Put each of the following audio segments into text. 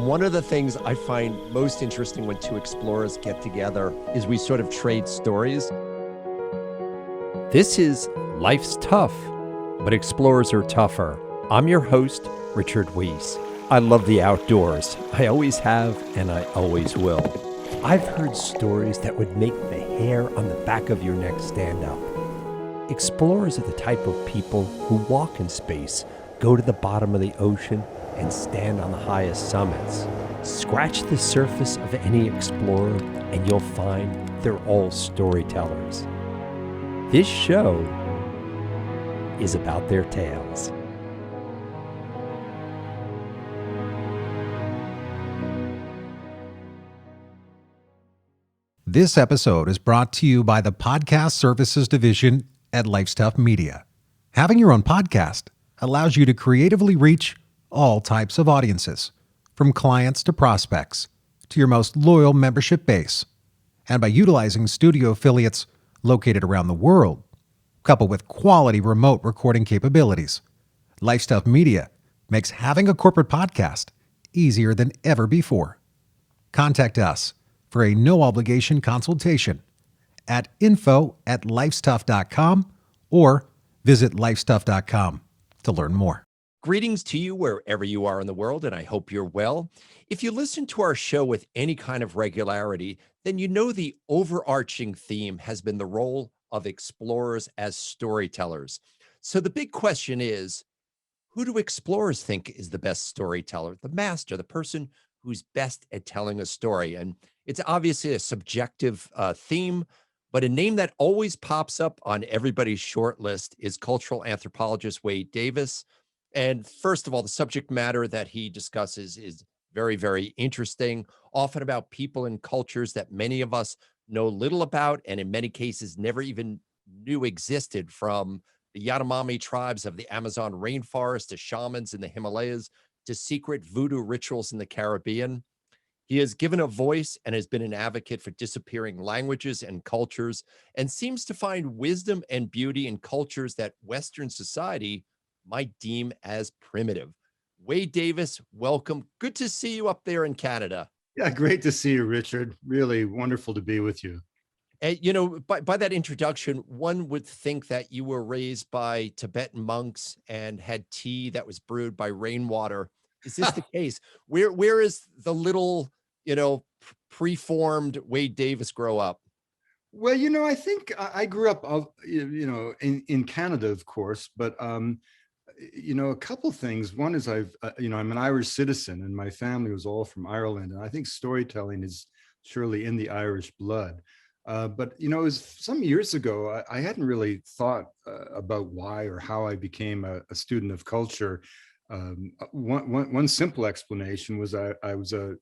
One of the things I find most interesting when two explorers get together is we sort of trade stories. This is Life's Tough, but Explorers Are Tougher. I'm your host, Richard Wiese. I love the outdoors. I always have, and I always will. I've heard stories that would make the hair on the back of your neck stand up. Explorers are the type of people who walk in space, go to the bottom of the ocean, and stand on the highest summits. Scratch the surface of any explorer, and you'll find they're all storytellers. This show is about their tales. This episode is brought to you by the Podcast Services Division at Life's Tough Media. Having your own podcast allows you to creatively reach all types of audiences, from clients to prospects, to your most loyal membership base. And by utilizing studio affiliates located around the world, coupled with quality remote recording capabilities, Life's Tough Media makes having a corporate podcast easier than ever before. Contact us for a no-obligation consultation at info@lifestuff.com or visit lifestuff.com to learn more. Greetings to you wherever you are in the world, and I hope you're well. If you listen to our show with any kind of regularity, then you know the overarching theme has been the role of explorers as storytellers. So the big question is, who do explorers think is the best storyteller, the master, the person who's best at telling a story? And it's obviously a subjective theme, but a name that always pops up on everybody's short list is cultural anthropologist Wade Davis. And first of all, the subject matter that he discusses is very, very interesting, often about people and cultures that many of us know little about, and in many cases never even knew existed, from the Yanomami tribes of the Amazon rainforest to shamans in the Himalayas to secret voodoo rituals in the Caribbean. He has given a voice and has been an advocate for disappearing languages and cultures, and seems to find wisdom and beauty in cultures that Western society might deem as primitive. Wade Davis, welcome. Good to see you up there in Canada. Yeah, great to see you, Richard. Really wonderful to be with you. And, by that introduction, one would think that you were raised by Tibetan monks and had tea that was brewed by rainwater. Is this the case? Where is the little, preformed Wade Davis grow up? Well, I think I grew up, in Canada, of course, but a couple things. One is I'm an Irish citizen, and my family was all from Ireland, and I think storytelling is surely in the Irish blood. But it was some years ago. I hadn't really thought about why or how I became a student of culture. One simple explanation was I was a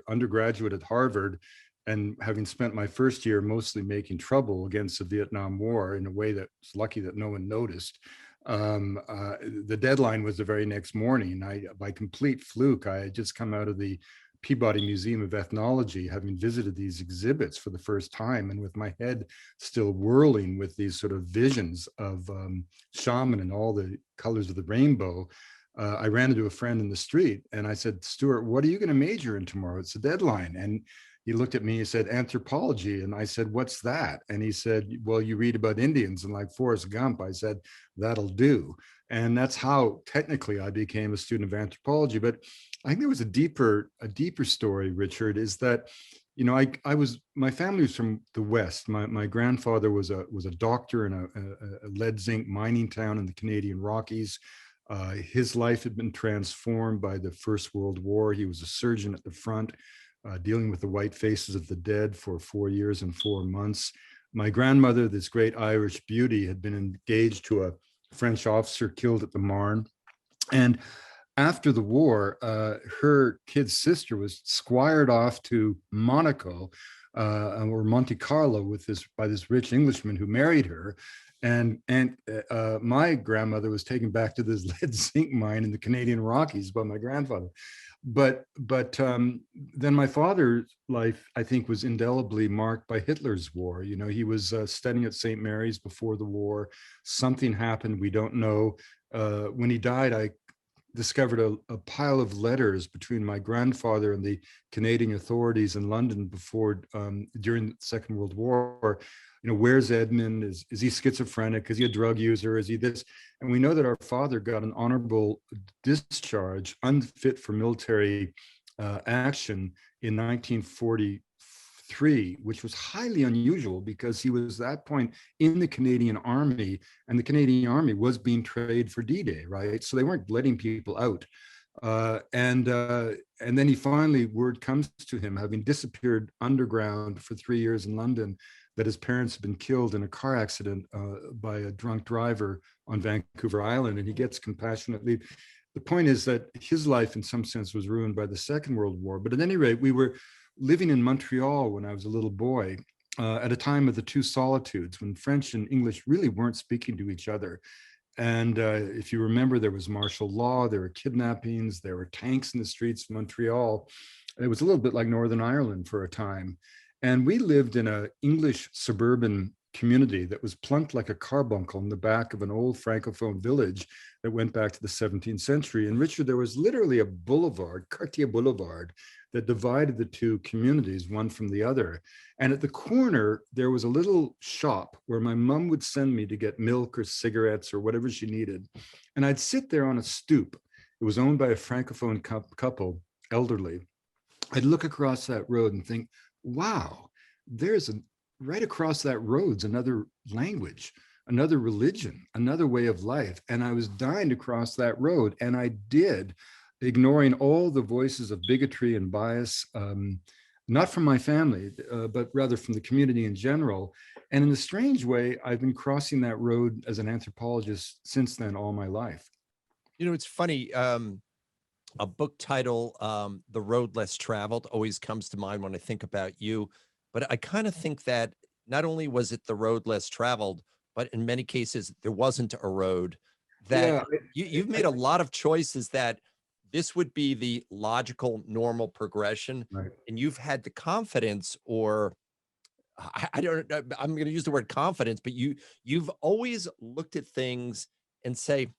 undergraduate at Harvard, and having spent my first year mostly making trouble against the Vietnam War in a way that's lucky that no one noticed. The deadline was the very next morning. By complete fluke, I had just come out of the Peabody Museum of Ethnology, having visited these exhibits for the first time, and with my head still whirling with these sort of visions of shaman and all the colors of the rainbow. I ran into a friend in the street and I said, "Stuart, what are you going to major in tomorrow? It's the deadline." And he looked at me, he said, "Anthropology." And I said, "What's that?" And he said, "Well, you read about Indians." And like Forrest Gump, I said, "That'll do." And that's how technically I became a student of anthropology. But I think there was a deeper story, Richard, is that, my family was from the West. My grandfather was a doctor in a lead zinc mining town in the Canadian Rockies. His life had been transformed by the First World War. He was a surgeon at the front, dealing with the white faces of the dead for 4 years and 4 months. My grandmother, this great Irish beauty, had been engaged to a French officer killed at the Marne. And after the war, her kid's sister was squired off to Monaco or Monte Carlo by this rich Englishman who married her. And my grandmother was taken back to this lead zinc mine in the Canadian Rockies by my grandfather. But then my father's life, I think, was indelibly marked by Hitler's war. He was studying at St. Mary's before the war. Something happened, we don't know. When he died, I discovered a pile of letters between my grandfather and the Canadian authorities in London before, during the Second World War. Where's Edmund? Is he schizophrenic? Is he a drug user? Is he this? And we know that our father got an honorable discharge, unfit for military action in 1943, which was highly unusual because he was at that point in the Canadian Army, and the Canadian Army was being trained for D-Day, right? So they weren't letting people out. And then he finally, word comes to him, having disappeared underground for 3 years in London, that his parents had been killed in a car accident by a drunk driver on Vancouver Island, and he gets compassionate leave. The point is that his life, in some sense, was ruined by the Second World War. But at any rate, we were living in Montreal when I was a little boy, at a time of the two solitudes, when French and English really weren't speaking to each other. And if you remember, there was martial law, there were kidnappings, there were tanks in the streets of Montreal. It was a little bit like Northern Ireland for a time. And we lived in an English suburban community that was plunked like a carbuncle in the back of an old Francophone village that went back to the 17th century. And Richard, there was literally a boulevard, Cartier Boulevard, that divided the two communities, one from the other. And at the corner, there was a little shop where my mom would send me to get milk or cigarettes or whatever she needed. And I'd sit there on a stoop. It was owned by a Francophone couple, elderly. I'd look across that road and think, wow, right across that road's another language, another religion, another way of life. And I was dying to cross that road. And I did, ignoring all the voices of bigotry and bias, not from my family, but rather from the community in general. And in a strange way, I've been crossing that road as an anthropologist since then, all my life. It's funny. A book title, The Road Less Traveled, always comes to mind when I think about you. But I kind of think that not only was it the road less traveled, but in many cases, there wasn't a road. That Yeah, you've made a lot of choices that this would be the logical, normal progression. right. And you've had the confidence, or I don't know, I'm going to use the word confidence, but you've always looked at things and say,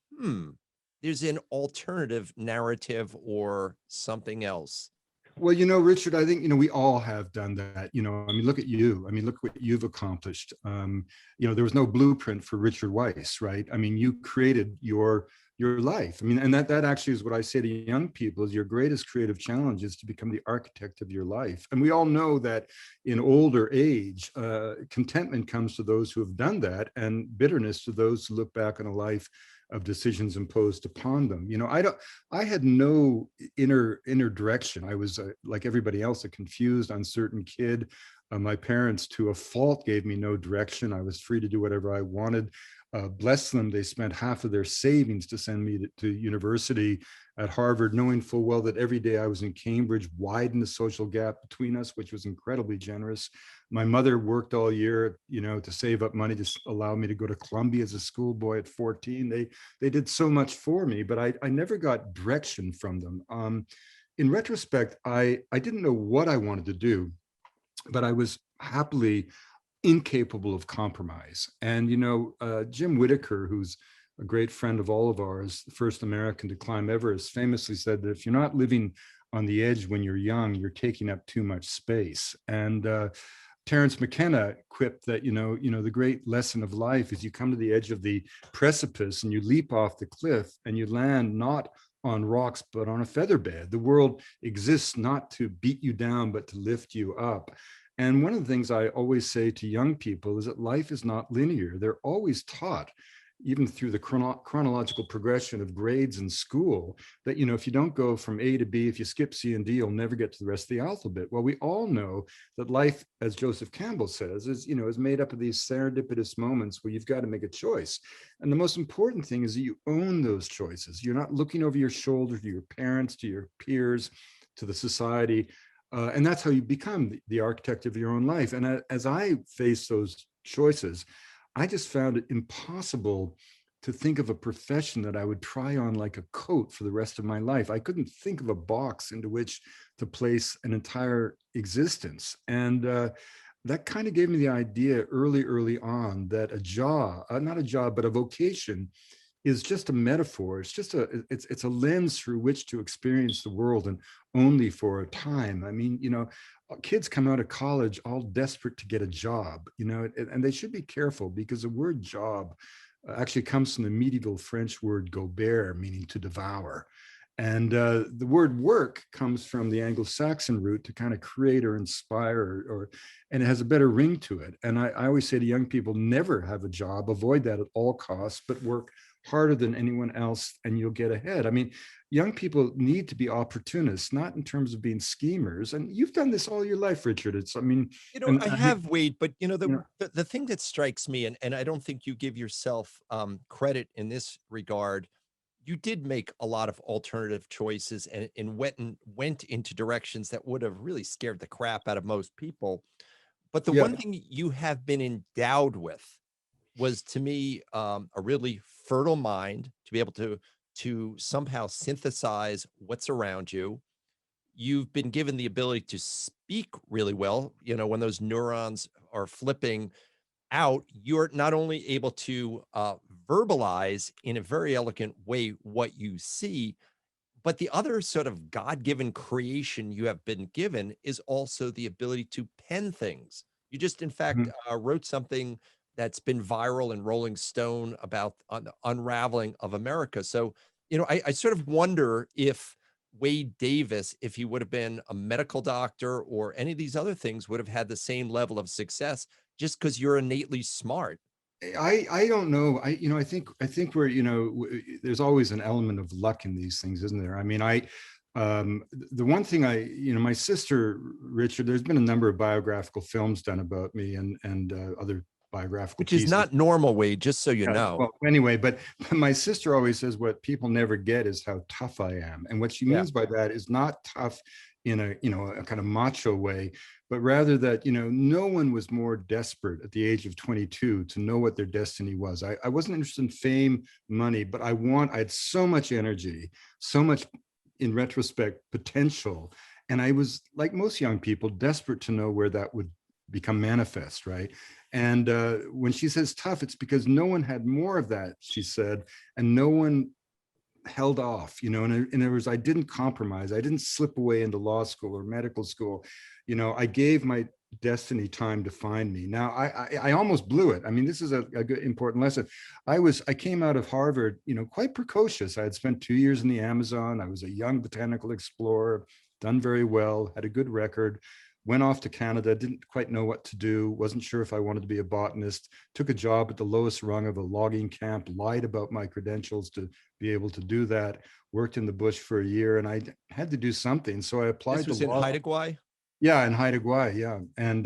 there's an alternative narrative or something else. Well, Richard, I think, we all have done that. I mean, look at you. I mean, look what you've accomplished. There was no blueprint for Richard Wiese, right? I mean, you created your life. I mean, and that actually is what I say to young people, is your greatest creative challenge is to become the architect of your life. And we all know that in older age, contentment comes to those who have done that, and bitterness to those who look back on a life of decisions imposed upon them. I had no inner direction. I was like everybody else, a confused, uncertain kid. My parents, to a fault, gave me no direction. I was free to do whatever I wanted. Bless them, they spent half of their savings to send me to university at Harvard, knowing full well that every day I was in Cambridge widened the social gap between us, which was incredibly generous. My mother worked all year, to save up money to allow me to go to Columbia as a schoolboy at 14. They did so much for me, but I never got direction from them. In retrospect, I didn't know what I wanted to do, but I was happily incapable of compromise. And, Jim Whittaker, who's a great friend of all of ours, the first American to climb Everest, famously said that if you're not living on the edge when you're young, you're taking up too much space. And Terence McKenna quipped that, the great lesson of life is you come to the edge of the precipice and you leap off the cliff and you land not on rocks, but on a feather bed. The world exists not to beat you down, but to lift you up. And one of the things I always say to young people is that life is not linear. They're always taught, even through the chronological progression of grades in school, that, if you don't go from A to B, if you skip C and D, you'll never get to the rest of the alphabet. Well, we all know that life, as Joseph Campbell says, is made up of these serendipitous moments where you've got to make a choice. And the most important thing is that you own those choices. You're not looking over your shoulder to your parents, to your peers, to the society. And that's how you become the architect of your own life. And as I face those choices, I just found it impossible to think of a profession that I would try on like a coat for the rest of my life. I couldn't think of a box into which to place an entire existence. And that kind of gave me the idea early on that not a job, but a vocation is just a metaphor. It's just it's a lens through which to experience the world, and only for a time. I mean, kids come out of college all desperate to get a job, and they should be careful, because the word job actually comes from the medieval French word gobert, meaning to devour. And the word work comes from the Anglo-Saxon root, to kind of create or inspire, and it has a better ring to it. And I always say to young people, never have a job, avoid that at all costs, but work harder than anyone else and you'll get ahead. I mean, young people need to be opportunists, not in terms of being schemers. And you've done this all your life, Richard. It's, I mean, and I have, Wade, but you know, the thing that strikes me, and I don't think you give yourself credit in this regard, you did make a lot of alternative choices, and went into directions that would have really scared the crap out of most people. But the yeah, one thing you have been endowed with was, to me, a really fertile mind to be able to somehow synthesize what's around you. You've been given the ability to speak really well. When those neurons are flipping out, you're not only able to verbalize in a very elegant way what you see, but the other sort of God-given creation you have been given is also the ability to pen things. You just, in fact, mhm. wrote something that's been viral in Rolling Stone about the unraveling of America. So, I sort of wonder if Wade Davis, if he would have been a medical doctor or any of these other things, would have had the same level of success, just because you're innately smart. I don't know. I think we're, there's always an element of luck in these things, isn't there? I mean, the one thing my sister, Richard, there's been a number of biographical films done about me, and other biographical Which is pieces. not normal, Wade, just so you Yeah, know. well, anyway, but my sister always says what people never get is how tough I am. And what she Yeah. means by that is not tough in a kind of macho way, but rather that, no one was more desperate at the age of 22 to know what their destiny was. I wasn't interested in fame, money, but I had so much energy, so much, in retrospect, potential. And I was, like most young people, desperate to know where that would become manifest, right? And when she says tough, it's because no one had more of that, she said, and no one held off, and in other words, I didn't compromise. I didn't slip away into law school or medical school. I gave my destiny time to find me. Now, I almost blew it. I mean, this is a good important lesson. I came out of Harvard, quite precocious. I had spent 2 years in the Amazon. I was a young botanical explorer, done very well, had a good record. Went off to Canada, didn't quite know what to do, wasn't sure if I wanted to be a botanist, took a job at the lowest rung of a logging camp, lied about my credentials to be able to do that, worked in the bush for a year, and I had to do something. So I This applied to was in law. Haida Gwaii? Yeah, in Haida Gwaii, yeah. And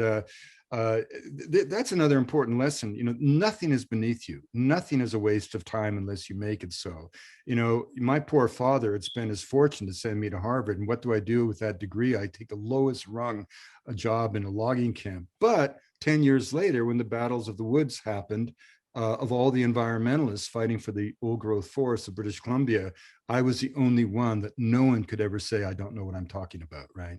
that's another important lesson. Nothing is beneath you. Nothing is a waste of time unless you make it so. My poor father had spent his fortune to send me to Harvard. And what do I do with that degree? I take the lowest rung, a job in a logging camp. But 10 years later, when the battles of the woods happened, of all the environmentalists fighting for the old growth forests of British Columbia, I was the only one that no one could ever say, I don't know what I'm talking about, right?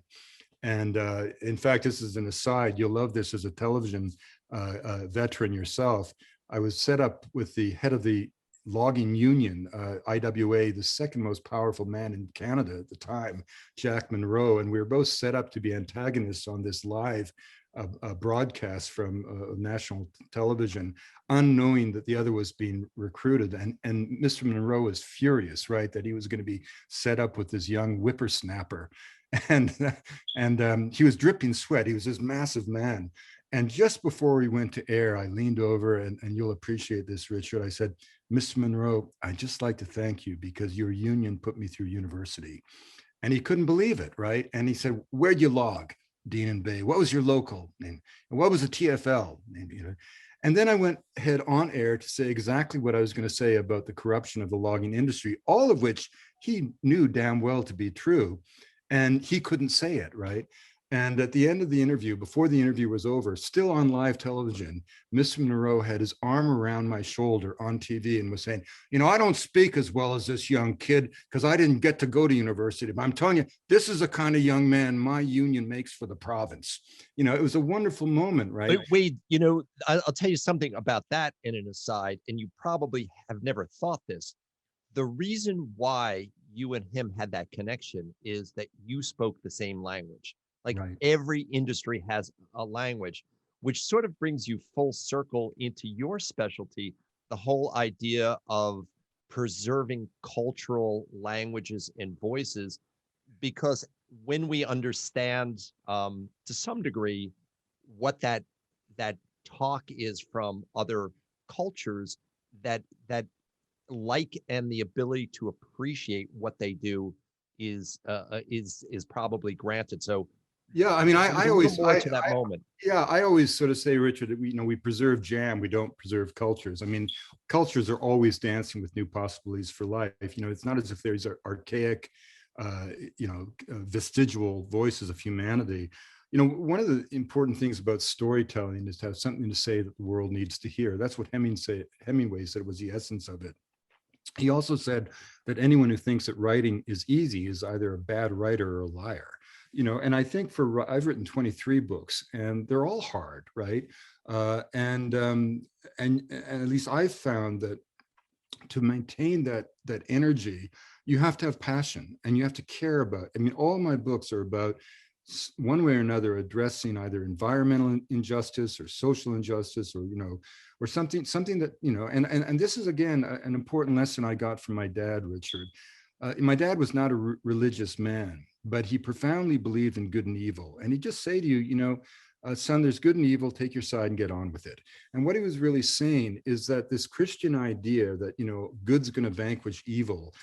And in fact, this is an aside. You'll love this as a television veteran yourself. I was set up with the head of the logging union, IWA, the second most powerful man in Canada at the time, Jack Monroe. And we were both set up to be antagonists on this live broadcast from national television, unknowing that the other was being recruited. And Mr. Monroe was furious, right, that he was going to be set up with this young whippersnapper. And he was dripping sweat. He was this massive man. And just before we went to air, I leaned over, and you'll appreciate this, Richard. I said, Mr. Monroe, I'd just like to thank you because your union put me through university. And he couldn't believe it, right? And he said, where'd you log? Dean and Bay. What was your local name? And what was the TFL? And then I went head on air to say exactly what I was going to say about the corruption of the logging industry, all of which he knew damn well to be true. And he couldn't say it, right? And at the end of the interview, before the interview was over, still on live television, Mr. Monroe had his arm around my shoulder on TV and was saying, I don't speak as well as this young kid because I didn't get to go to university. But I'm telling you, this is the kind of young man my union makes for the province. It was a wonderful moment, right? But Wade, I'll tell you something about that in an aside, and you probably have never thought this. The reason why you and him had that connection is that you spoke the same language. Like Right. every industry has a language, which sort of brings you full circle into your specialty, the whole idea of preserving cultural languages and voices, because when we understand to some degree what that talk is from other cultures, that and the ability to appreciate what they do is probably granted. So Yeah, I mean, there was I a little always, more to that moment. yeah, I always sort of say, Richard, that we preserve jam, we don't preserve cultures. I mean, cultures are always dancing with new possibilities for life. It's not as if there's archaic, vestigial voices of humanity. One of the important things about storytelling is to have something to say that the world needs to hear. That's what Hemingway said was the essence of it. He also said that anyone who thinks that writing is easy is either a bad writer or a liar. And I think I've written 23 books and they're all hard, right? And at least I've found that to maintain that energy, you have to have passion and you have to care about. I mean, all my books are about one way or another addressing either environmental injustice or social injustice, or something that, and this is again an important lesson I got from my dad, Richard. My dad was not a religious man, but he profoundly believed in good and evil. And he'd just say to you, son, there's good and evil, take your side and get on with it. And what he was really saying is that this Christian idea that, good's going to vanquish evil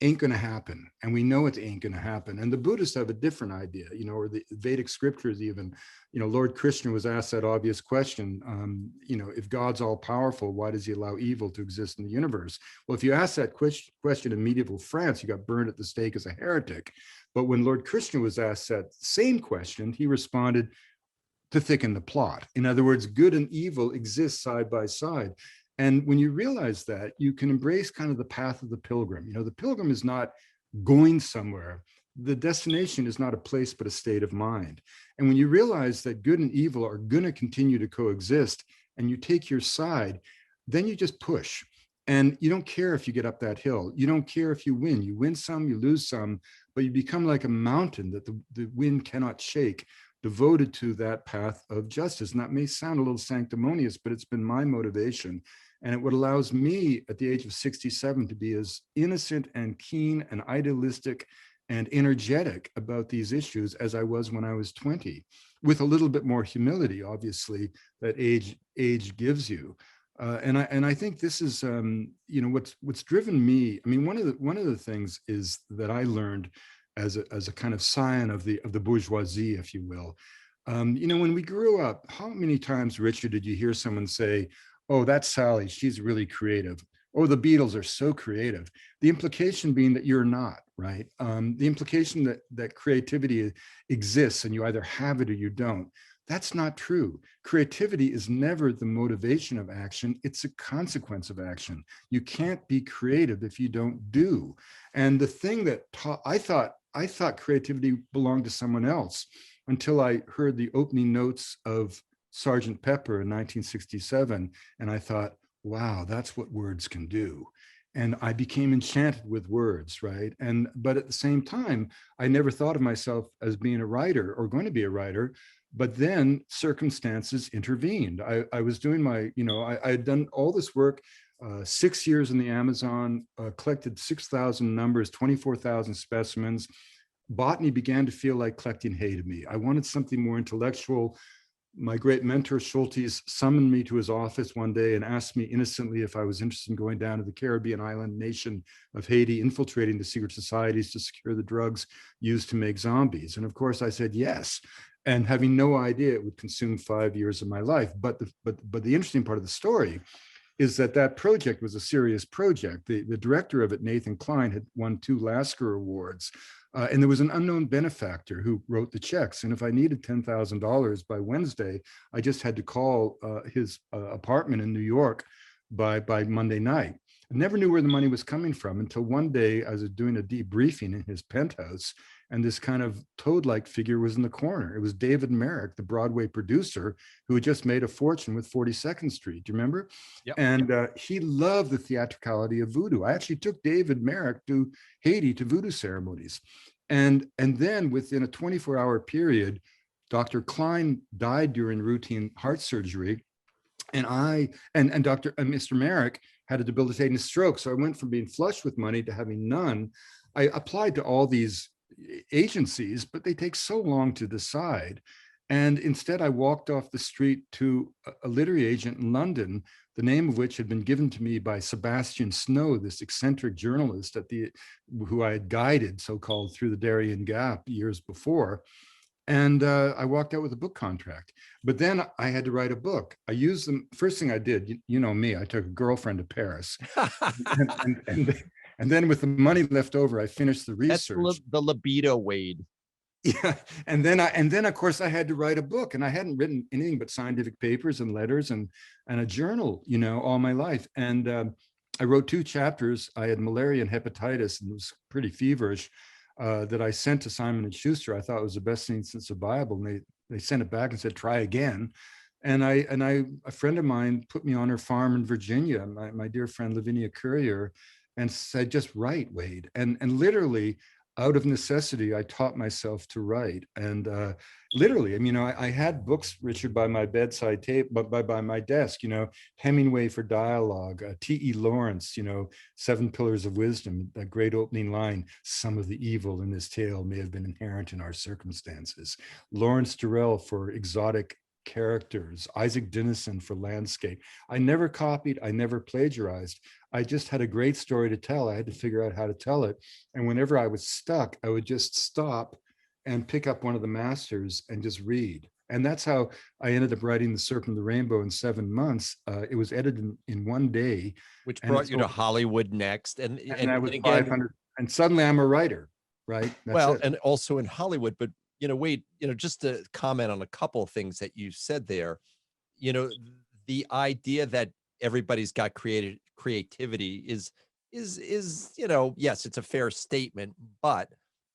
ain't going to happen. And we know it ain't going to happen. And the Buddhists have a different idea, or the Vedic scriptures even, Lord Krishna was asked that obvious question, if God's all powerful, why does he allow evil to exist in the universe? Well, if you ask that question in medieval France, you got burned at the stake as a heretic. But when Lord Krishna was asked that same question, he responded, to thicken the plot. In other words, good and evil exist side by side. And when you realize that, you can embrace kind of the path of the pilgrim. The pilgrim is not going somewhere. The destination is not a place, but a state of mind. And when you realize that good and evil are going to continue to coexist and you take your side, then you just push. And you don't care if you get up that hill. You don't care if you win. You win some, you lose some, but you become like a mountain that the wind cannot shake, devoted to that path of justice. And that may sound a little sanctimonious, but it's been my motivation. And it what allows me at the age of 67 to be as innocent and keen and idealistic and energetic about these issues as I was when I was 20, with a little bit more humility, obviously, that age gives you. And I think this is what's driven me. I mean, one of the things is that I learned as a kind of scion of the bourgeoisie, if you will. When we grew up, how many times, Richard, did you hear someone say, "Oh, that's Sally, she's really creative." "Oh, the Beatles are so creative." The implication being that you're not, right? The implication that creativity exists and you either have it or you don't. That's not true. Creativity is never the motivation of action. It's a consequence of action. You can't be creative if you don't do. And the thing that I thought creativity belonged to someone else until I heard the opening notes of Sergeant Pepper in 1967. And I thought, wow, that's what words can do. And I became enchanted with words, right? But at the same time, I never thought of myself as being a writer or going to be a writer. But then circumstances intervened. I was doing I had done all this work, 6 years in the Amazon, collected 6,000 numbers, 24,000 specimens. Botany began to feel like collecting hay to me. I wanted something more intellectual. My great mentor, Schultes, summoned me to his office one day and asked me innocently if I was interested in going down to the Caribbean island nation of Haiti, infiltrating the secret societies to secure the drugs used to make zombies. And of course, I said yes, and having no idea it would consume 5 years of my life. But the interesting part of the story is that project was a serious project. The director of it, Nathan Klein, had won 2 Lasker Awards. And there was an unknown benefactor who wrote the checks. And if I needed $10,000 by Wednesday, I just had to call his apartment in New York by Monday night. I never knew where the money was coming from until one day I was doing a debriefing in his penthouse, and this kind of toad-like figure was in the corner. It was David Merrick, the Broadway producer, who had just made a fortune with 42nd Street. Do you remember? Yep. And he loved the theatricality of voodoo. I actually took David Merrick to Haiti to voodoo ceremonies. And then within a 24-hour period, Dr. Klein died during routine heart surgery. And Mr. Merrick had a debilitating stroke. So I went from being flush with money to having none. I applied to all these agencies, but they take so long to decide. And instead, I walked off the street to a literary agent in London, the name of which had been given to me by Sebastian Snow, this eccentric journalist who I had guided, so-called, through the Darien Gap years before. And I walked out with a book contract. But then I had to write a book. I used them. First thing I did, you know me, I took a girlfriend to Paris. and then with the money left over, I finished the research. That's the libido, Wade. Yeah. And then of course I had to write a book, and I hadn't written anything but scientific papers and letters and a journal, you know, all my life. And I wrote 2 chapters. I had malaria and hepatitis, and it was pretty feverish. That I sent to Simon and Schuster. I thought it was the best thing since the Bible. And they sent it back and said, try again. And a friend of mine put me on her farm in Virginia, my dear friend Lavinia Courier, and said, just write, Wade. And literally, out of necessity, I taught myself to write. And literally, I mean, I had books, Richard, by my bedside table, but by my desk, you know, Hemingway for dialogue, T.E. Lawrence, you know, 7 Pillars of Wisdom, that great opening line, some of the evil in this tale may have been inherent in our circumstances. Lawrence Durrell for exotic characters, Isaac Dinesen for landscape. I never copied, I never plagiarized. I just had a great story to tell. I had to figure out how to tell it. And whenever I was stuck, I would just stop and pick up one of the masters and just read. And that's how I ended up writing The Serpent and the Rainbow in 7 months. It was edited in 1 day. Which brought you to Hollywood next. And I was again, 500, and suddenly I'm a writer, right? That's it. And also in Hollywood, but you know, Wade, you know, just to comment on a couple of things that you said there, you know, the idea that everybody's got creativity is, you know, yes, it's a fair statement, but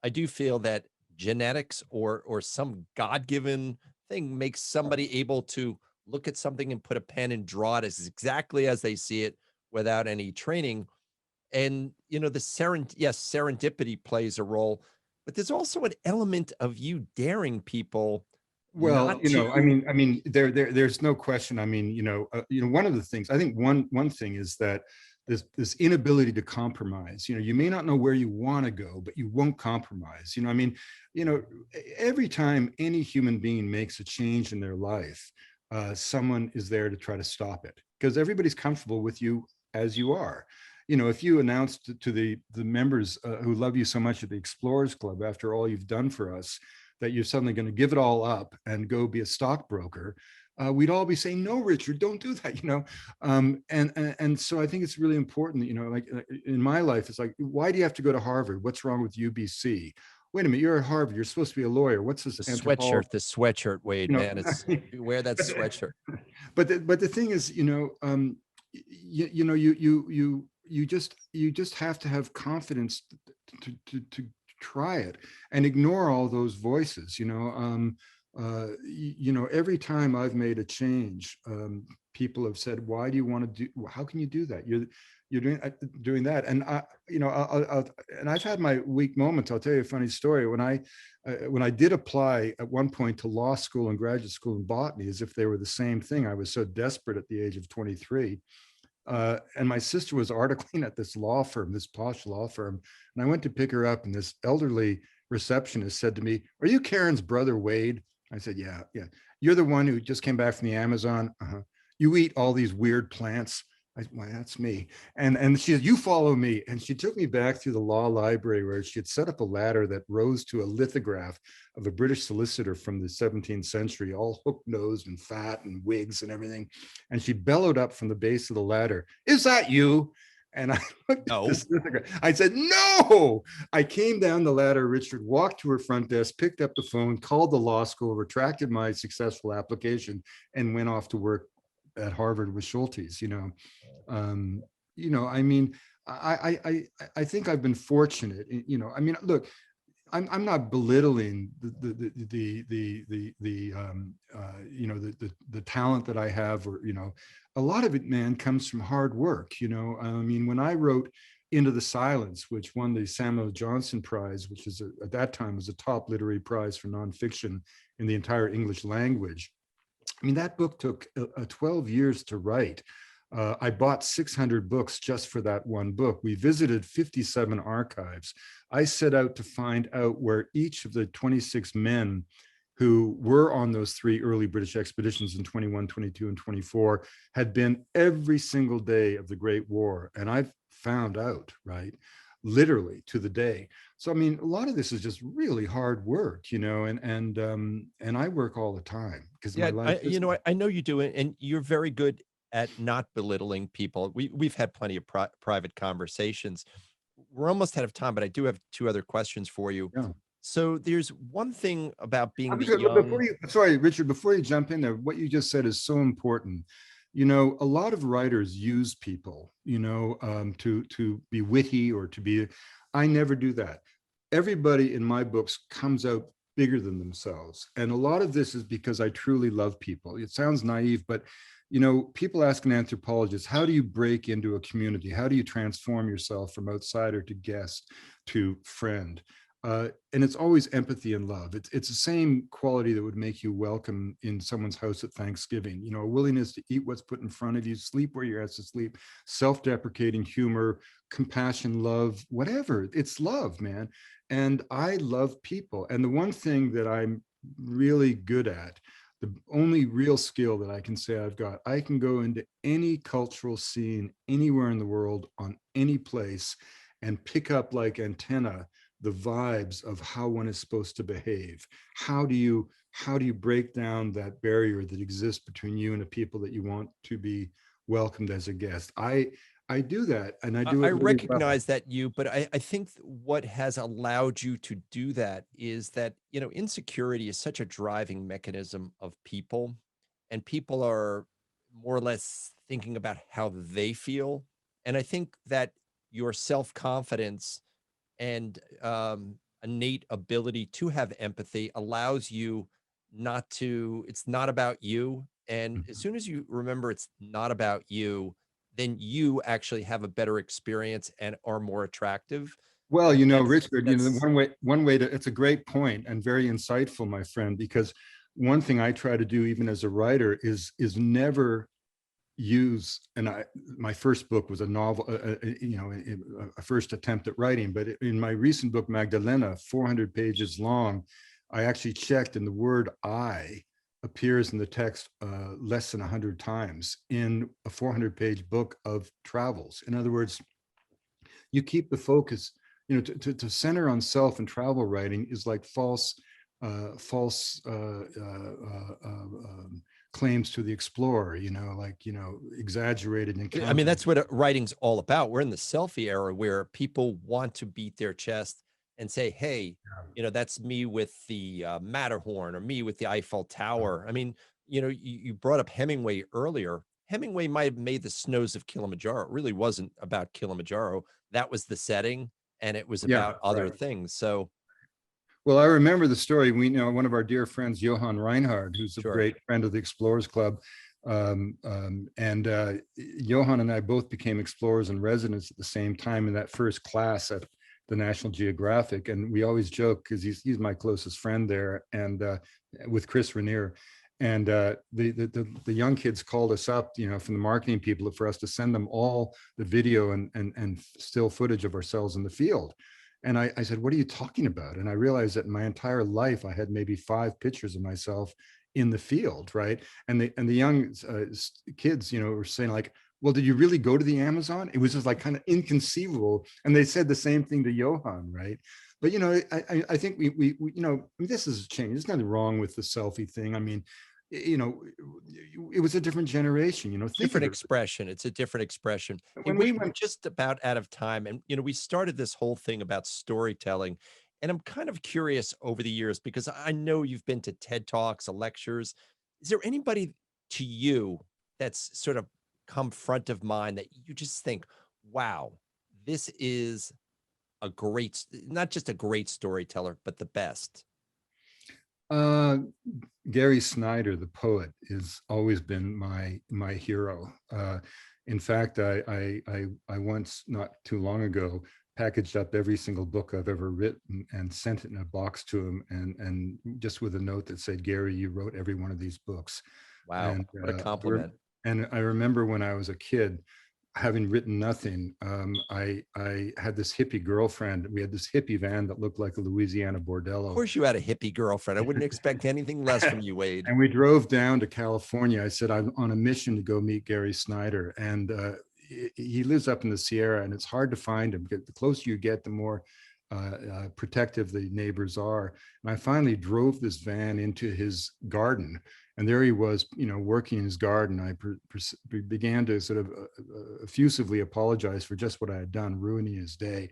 I do feel that genetics or some God-given thing makes somebody able to look at something and put a pen and draw it as exactly as they see it without any training. And, you know, serendipity plays a role, but there's also an element of you daring people. Well, you know, I mean, there's no question. I mean, you know, one of the things, I think one thing is that this inability to compromise. You know, you may not know where you want to go, but you won't compromise. You know, I mean, you know, every time any human being makes a change in their life, someone is there to try to stop it, because everybody's comfortable with you as you are. You know, if you announced to the members who love you so much at the Explorers Club, after all you've done for us, that you're suddenly going to give it all up and go be a stockbroker, we'd all be saying, no, Richard, don't do that, you know? And so I think it's really important that, you know, like in my life, it's like, why do you have to go to Harvard? What's wrong with UBC? Wait a minute, you're at Harvard, you're supposed to be a lawyer. What's this? The sweatshirt, Wade, you know, man, it's you wear that sweatshirt. But the thing is, you know, you just have to have confidence to try it and ignore all those voices. You know, every time I've made a change, people have said, why do you want to do, how can you do that? You're doing that. And you know, and I've had my weak moments. I'll tell you a funny story. When I did apply at one point to law school and graduate school in botany, as if they were the same thing, I was so desperate at the age of 23. And my sister was articling at this law firm, this posh law firm. And I went to pick her up, and this elderly receptionist said to me, "Are you Karen's brother, Wade?" I said, "Yeah, yeah." "You're the one who just came back from the Amazon? Uh-huh. You eat all these weird plants?" Well, that's me. And she said, "You follow me." And she took me back through the law library, where she had set up a ladder that rose to a lithograph of a British solicitor from the 17th century, all hook-nosed and fat and wigs and everything. And she bellowed up from the base of the ladder, "Is that you?" And I looked at No. this. I said, no. I came down the ladder, Richard, walked to her front desk, picked up the phone, called the law school, retracted my successful application, and went off to work at Harvard with Schultes. Um, I mean, I think I've been fortunate. I mean, look, I'm not belittling the talent that I have, or a lot of it, man, comes from hard work. I mean, when I wrote Into the Silence, which won the Samuel Johnson Prize, which is at that time was a top literary prize for nonfiction in the entire English language. I mean, that book took 12 years to write. I bought 600 books just for that one book. We visited 57 archives. I set out to find out where each of the 26 men who were on those 3 early British expeditions in 21, 22, and 24 had been every single day of the Great War. And I've found out, right, literally to the day. So, I mean, a lot of this is just really hard work, and I work all the time because my Yeah, life is. I know you do it, and you're very good at not belittling people. We've had plenty of private conversations. We're almost out of time, but I do have 2 other questions for you. Yeah. So there's one thing about being I'm the just, before young. you, sorry, Richard, before you jump in there, what you just said is so important. A lot of writers use people, to be witty or to be. I never do that. Everybody in my books comes out bigger than themselves, and a lot of this is because I truly love people. It sounds naive, but people ask an anthropologist, how do you break into a community? How do you transform yourself from outsider to guest to friend? And it's always empathy and love. It's the same quality that would make you welcome in someone's house at Thanksgiving. A willingness to eat what's put in front of you, sleep where you're asked to sleep, self-deprecating humor, compassion, love, whatever. It's love, man. And I love people. And the one thing that I'm really good at, the only real skill that I can say I've got, I can go into any cultural scene anywhere in the world on any place and pick up like antenna the vibes of how one is supposed to behave. How do you break down that barrier that exists between you and the people that you want to be welcomed as a guest? I do that, and I do I it really well. recognize that but I think what has allowed you to do that is that, insecurity is such a driving mechanism of people, and people are more or less thinking about how they feel. And I think that your self-confidence and innate ability to have empathy allows you not to, it's not about you. And as soon as you remember it's not about you, then you actually have a better experience and are more attractive. Well, And Richard, that's one way to, it's a great point and very insightful, my friend, because one thing I try to do even as a writer is never use, and my first book was a novel, a first attempt at writing, but in my recent book, Magdalena, 400 pages long, I actually checked, and the word I appears in the text less than 100 times in a 400-page book of travels. In other words, you keep the focus, to center on self and travel writing is like false claims to the explorer, exaggerated I mean, encounters. that's what writing's all about. We're in the selfie era where people want to beat their chest and say, hey, that's me with the Matterhorn, or me with the Eiffel Tower. I mean, you brought up Hemingway earlier. Hemingway might have made the snows of Kilimanjaro. It really wasn't about Kilimanjaro. That was the setting, and it was Yeah, about other right. things. So Well, I remember the story. We know one of our dear friends, Johann Reinhard, who's a sure. great friend of the Explorers Club. And Johann and I both became explorers in residence at the same time in that first class at the National Geographic. And we always joke because he's my closest friend there, and with Chris Rainier. And the young kids called us up, from the marketing people, for us to send them all the video and still footage of ourselves in the field. And I said, what are you talking about? And I realized that in my entire life, I had maybe 5 pictures of myself in the field, right? And the young kids, were saying like, well, did you really go to the Amazon? It was just like kind of inconceivable. And they said the same thing to Johann, right? But, I think we this has changed. There's nothing wrong with the selfie thing. I mean, you know, it was a different generation, think of Different it. expression. It's a different expression. Hey, When we we're went, just about out of time. And, we started this whole thing about storytelling. And I'm kind of curious over the years because I know you've been to TED Talks, lectures. Is there anybody to you that's sort of come front of mind that you just think, wow, this is not just a great storyteller, but the best? uh, Gary Snyder, the poet, has always been my hero. In fact, I once, not too long ago, packaged up every single book I've ever written and sent it in a box to him, and just with a note that said, "Gary, you wrote every one of these books." Wow. And What a compliment. I remember when I was a kid, having written nothing, I had this hippie girlfriend. We had this hippie van that looked like a Louisiana Of bordello. course you had a hippie girlfriend. I wouldn't expect anything less from you, Wade. And we drove down to California. I said, I'm on a mission to go meet Gary Snyder. And he lives up in the Sierra, and it's hard to find him because the closer you get, the more protective the neighbors are. And I finally drove this van into his garden. And there he was, working in his garden. I began to sort of effusively apologize for just what I had done, ruining his day.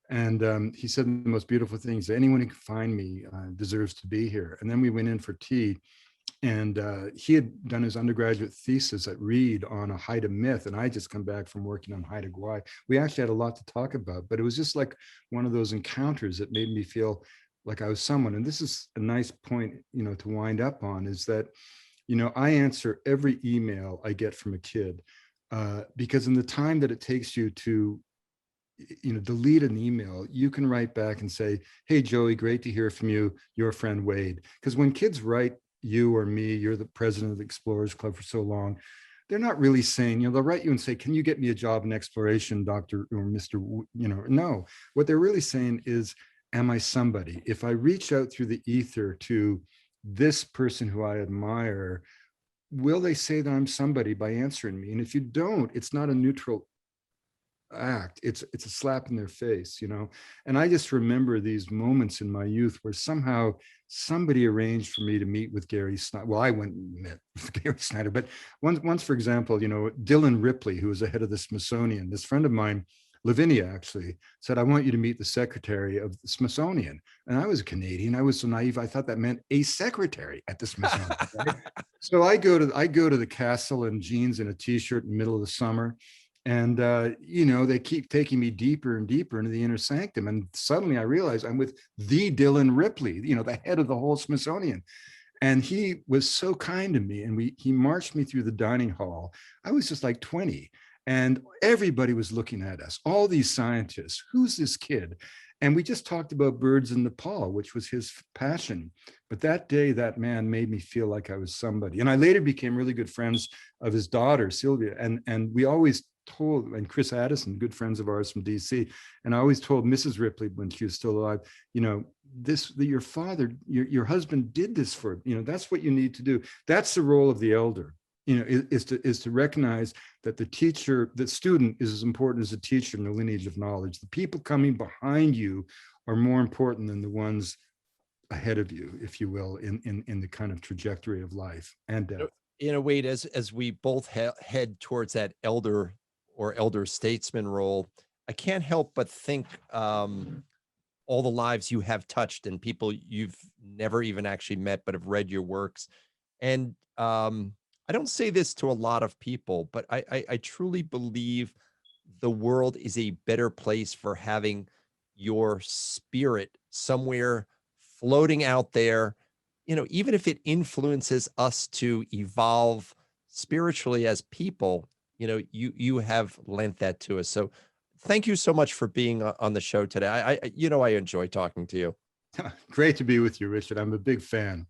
And he said the most beautiful things: anyone who can find me deserves to be here. And then we went in for tea, and he had done his undergraduate thesis at Reed on a Haida myth, and I just come back from working on Haida Gwaii. We actually had a lot to talk about, but it was just like one of those encounters that made me feel like I was someone. And this is a nice point, to wind up on, is that, I answer every email I get from a kid, because in the time that it takes you to delete an email, you can write back and say, "Hey, Joey, great to hear from you. Your friend Wade." Because when kids write you or me, "You're the president of the Explorers Club for so long," they're not really saying, they'll write you and say, "Can you get me a job in exploration, Dr. or Mr. No, what they're really saying is, am I somebody? If I reach out through the ether to this person who I admire, will they say that I'm somebody by answering me? And if you don't, it's not a neutral act, it's a slap in their face. And I just remember these moments in my youth where somehow somebody arranged for me to meet with Gary Snyder. Well, I went and met with Gary Snyder, but once, for example, Dylan Ripley, who was the head of the Smithsonian, this friend of mine, Lavinia, actually said, "I want you to meet the secretary of the Smithsonian." And I was a Canadian. I was so naive. I thought that meant a secretary at the Smithsonian. Right? So I go to the castle in jeans and a t-shirt in the middle of the summer. And, they keep taking me deeper and deeper into the inner sanctum. And suddenly I realize I'm with the Dylan Ripley, the head of the whole Smithsonian. And he was so kind to me. And he marched me through the dining hall. I was just like 20. And everybody was looking at us, all these scientists. Who's this kid? And we just talked about birds in Nepal, which was his passion. But that day, that man made me feel like I was somebody. And I later became really good friends of his daughter, Sylvia. And we always told, and Chris Addison, good friends of ours from DC, and I always told Mrs. Ripley when she was still alive, your father, your husband did this for, that's what you need to do. That's the role of the elder, is to recognize that the student is as important as the teacher in the lineage of knowledge. The people coming behind you are more important than the ones ahead of you, if you will, in the kind of trajectory of life and death. In a way, as we both head towards that elder or elder statesman role, I can't help but think all the lives you have touched and people you've never even actually met but have read your works. And I don't say this to a lot of people, but I truly believe the world is a better place for having your spirit somewhere floating out there, even if it influences us to evolve spiritually as people. You have lent that to us. So thank you so much for being on the show today. I enjoy talking to you. Great to be with you, Richard. I'm a big fan.